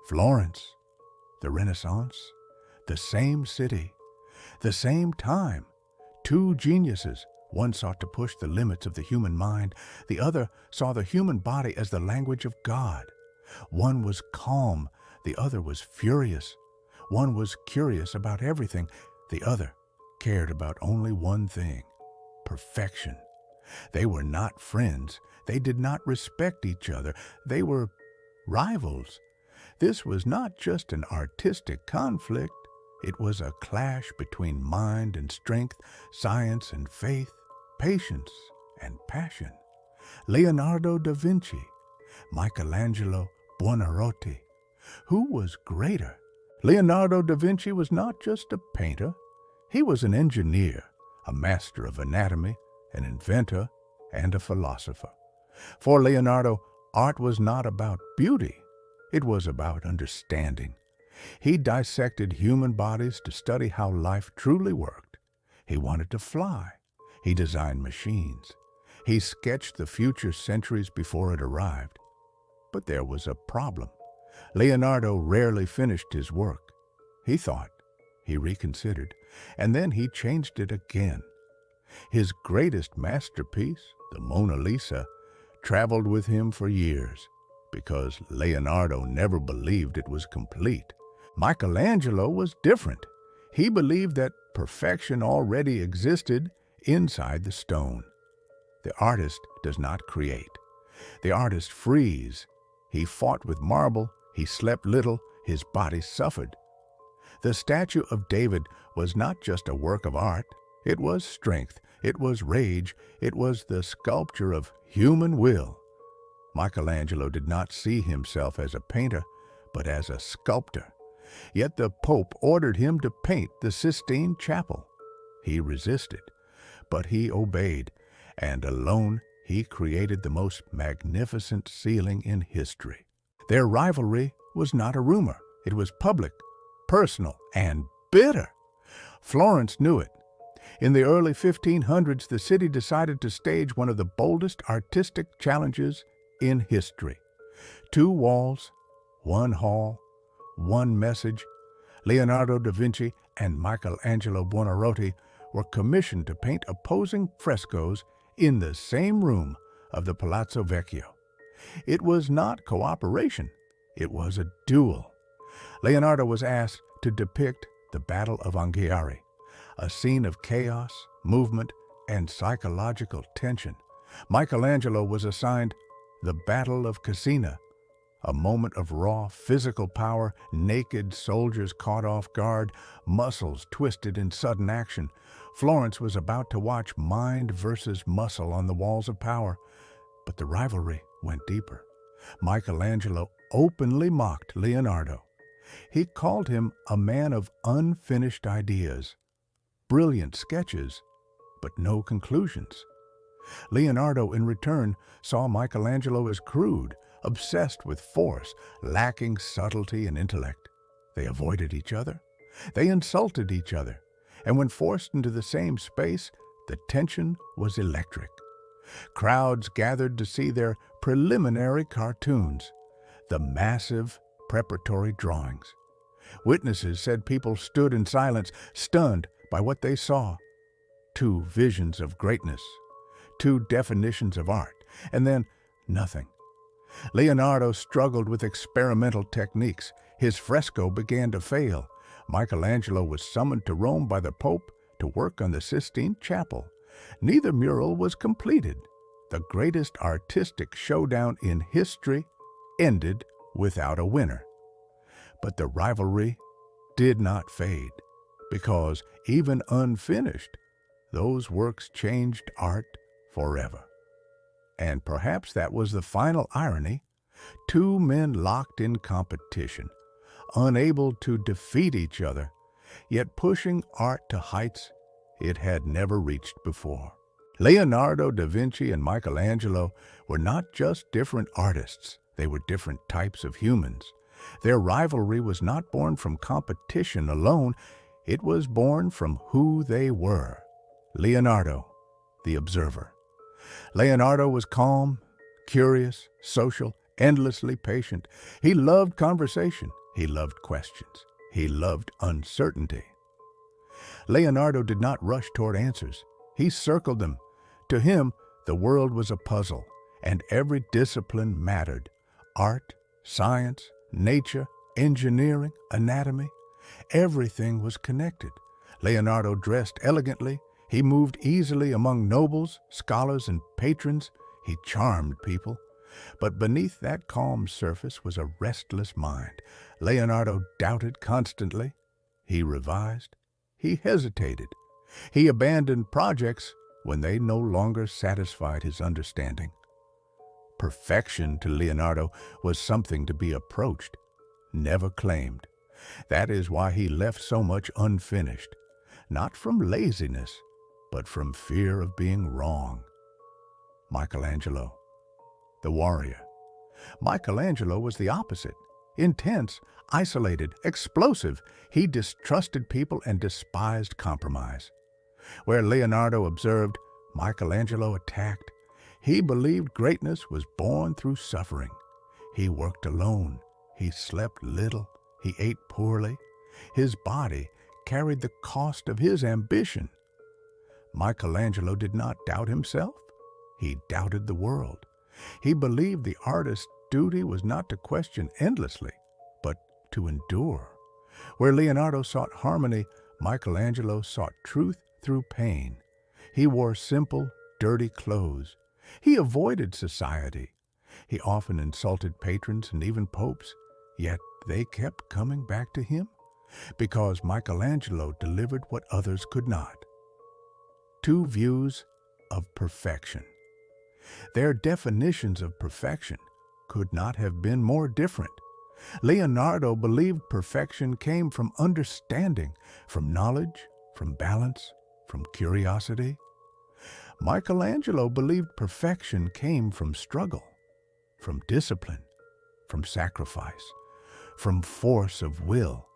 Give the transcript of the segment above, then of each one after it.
Florence, the Renaissance, the same city, the same time. Two geniuses. One sought to push the limits of the human mind. The other saw the human body as the language of God. One was calm. The other was furious. One was curious about everything. The other cared about only one thing: perfection. They were not friends. They did not respect each other. They were rivals. This was not just an artistic conflict. It was a clash between mind and strength, science and faith, patience and passion. Leonardo da Vinci, Michelangelo, Buonarroti. Who was greater? Leonardo da Vinci was not just a painter. He was an engineer, a master of anatomy, an inventor, and a philosopher. For Leonardo, art was not about beauty. It was about understanding. He dissected human bodies to study how life truly worked. He wanted to fly. He designed machines. He sketched the future centuries before it arrived. But there was a problem. Leonardo rarely finished his work. He thought, he reconsidered, and then he changed it again. His greatest masterpiece, the Mona Lisa, traveled with him for years because Leonardo never believed it was complete. Michelangelo was different. He believed that perfection already existed inside the stone. The artist does not create. The artist frees. He fought with marble. He slept little. His body suffered. The statue of David was not just a work of art. It was strength. It was rage. It was the sculpture of human will. Michelangelo did not see himself as a painter, but as a sculptor. Yet the Pope ordered him to paint the Sistine Chapel. He resisted, but he obeyed, and alone he created the most magnificent ceiling in history. Their rivalry was not a rumor. It was public, personal, and bitter. Florence knew it. In the early 1500s, the city decided to stage one of the boldest artistic challenges in history. 2 walls, 1 hall, 1 message. Leonardo da Vinci and Michelangelo Buonarroti were commissioned to paint opposing frescoes in the same room of the Palazzo Vecchio. It was not cooperation. It was a duel. Leonardo was asked to depict the Battle of Anghiari, a scene of chaos, movement, and psychological tension. Michelangelo was assigned the Battle of Cassina, a moment of raw physical power, naked soldiers caught off guard, muscles twisted in sudden action. Florence was about to watch mind versus muscle on the walls of power, but the rivalry went deeper. Michelangelo openly mocked Leonardo. He called him a man of unfinished ideas, brilliant sketches, but no conclusions. Leonardo, in return, saw Michelangelo as crude, obsessed with force, lacking subtlety and intellect. They avoided each other. They insulted each other. And when forced into the same space, the tension was electric. Crowds gathered to see their preliminary cartoons, the massive preparatory drawings. Witnesses said people stood in silence, stunned by what they saw. 2 visions of greatness, 2 definitions of art, and then nothing. Leonardo struggled with experimental techniques. His fresco began to fail. Michelangelo was summoned to Rome by the Pope to work on the Sistine Chapel. Neither mural was completed. The greatest artistic showdown in history ended without a winner. But the rivalry did not fade, because even unfinished, those works changed art forever. And perhaps that was the final irony. 2 men locked in competition, unable to defeat each other, yet pushing art to heights it had never reached before. Leonardo da Vinci and Michelangelo were not just different artists, they were different types of humans. Their rivalry was not born from competition alone, it was born from who they were. Leonardo, the observer. Leonardo was calm, curious, social, endlessly patient. He loved conversation. He loved questions. He loved uncertainty. Leonardo did not rush toward answers. He circled them. To him, the world was a puzzle, and every discipline mattered. Art, science, nature, engineering, anatomy, everything was connected. Leonardo dressed elegantly. He moved easily among nobles, scholars, and patrons. He charmed people. But beneath that calm surface was a restless mind. Leonardo doubted constantly. He revised. He hesitated. He abandoned projects when they no longer satisfied his understanding. Perfection to Leonardo was something to be approached, never claimed. That is why he left so much unfinished, not from laziness, but from fear of being wrong. Michelangelo, the warrior. Michelangelo was the opposite. Intense, isolated, explosive, he distrusted people and despised compromise. Where Leonardo observed, Michelangelo attacked. He believed greatness was born through suffering. He worked alone. He slept little. He ate poorly. His body carried the cost of his ambition. Michelangelo did not doubt himself. He doubted the world. He believed the artist's duty was not to question endlessly, but to endure. Where Leonardo sought harmony, Michelangelo sought truth through pain. He wore simple, dirty clothes. He avoided society. He often insulted patrons and even popes, yet they kept coming back to him because Michelangelo delivered what others could not. Two views of perfection. Their definitions of perfection could not have been more different. Leonardo believed perfection came from understanding, from knowledge, from balance, from curiosity. Michelangelo believed perfection came from struggle, from discipline, from sacrifice, from force of will.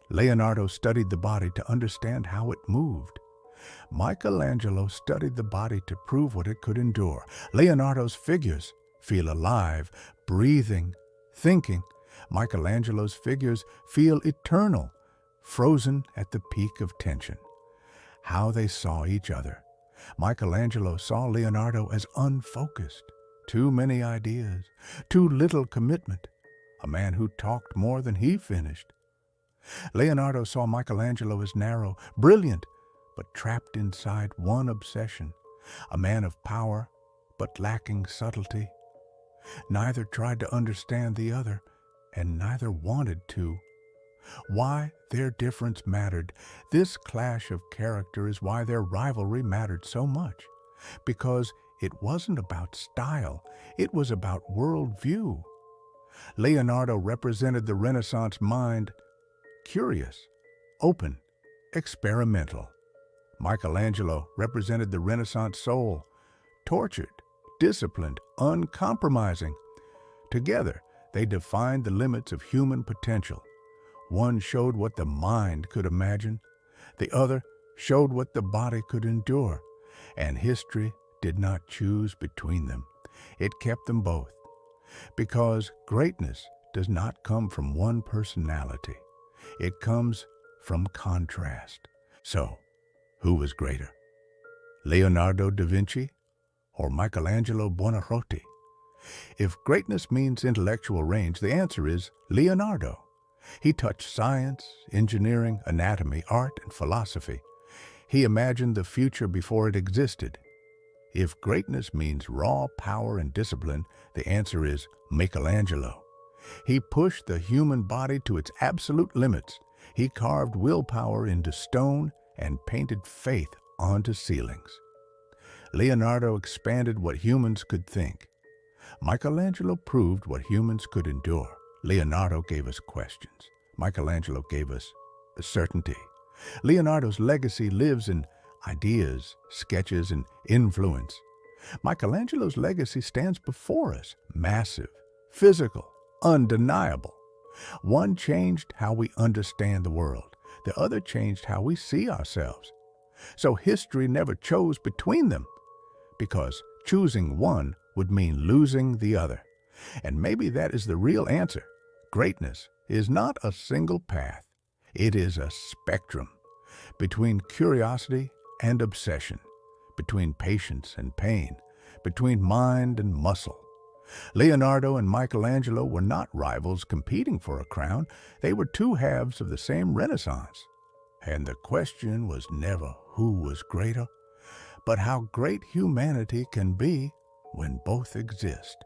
Leonardo studied the body to understand how it moved. Michelangelo studied the body to prove what it could endure. Leonardo's figures feel alive, breathing, thinking. Michelangelo's figures feel eternal, frozen at the peak of tension. How they saw each other. Michelangelo saw Leonardo as unfocused. Too many ideas, too little commitment. A man who talked more than he finished. Leonardo saw Michelangelo as narrow, brilliant, but trapped inside one obsession. A man of power, but lacking subtlety. Neither tried to understand the other, and neither wanted to. Why their difference mattered. This clash of character is why their rivalry mattered so much. Because it wasn't about style, it was about worldview. Leonardo represented the Renaissance mind, curious, open, experimental. Michelangelo represented the Renaissance soul, tortured, disciplined, uncompromising. Together, they defined the limits of human potential. One showed what the mind could imagine. The other showed what the body could endure. And history did not choose between them. It kept them both. Because greatness does not come from one personality. It comes from contrast. So, who was greater? Leonardo da Vinci or Michelangelo Buonarroti? If greatness means intellectual range, the answer is Leonardo. He touched science, engineering, anatomy, art, and philosophy. He imagined the future before it existed. If greatness means raw power and discipline, the answer is Michelangelo. He pushed the human body to its absolute limits. He carved willpower into stone and painted faith onto ceilings. Leonardo expanded what humans could think. Michelangelo proved what humans could endure. Leonardo gave us questions. Michelangelo gave us certainty. Leonardo's legacy lives in ideas, sketches, and influence. Michelangelo's legacy stands before us, massive, physical, undeniable. One changed how we understand the world. The other changed how we see ourselves. So history never chose between them, because choosing one would mean losing the other. And maybe that is the real answer. Greatness is not a single path. It is a spectrum between curiosity and obsession, between patience and pain, between mind and muscle. Leonardo and Michelangelo were not rivals competing for a crown. They were two halves of the same Renaissance. And the question was never who was greater, but how great humanity can be when both exist.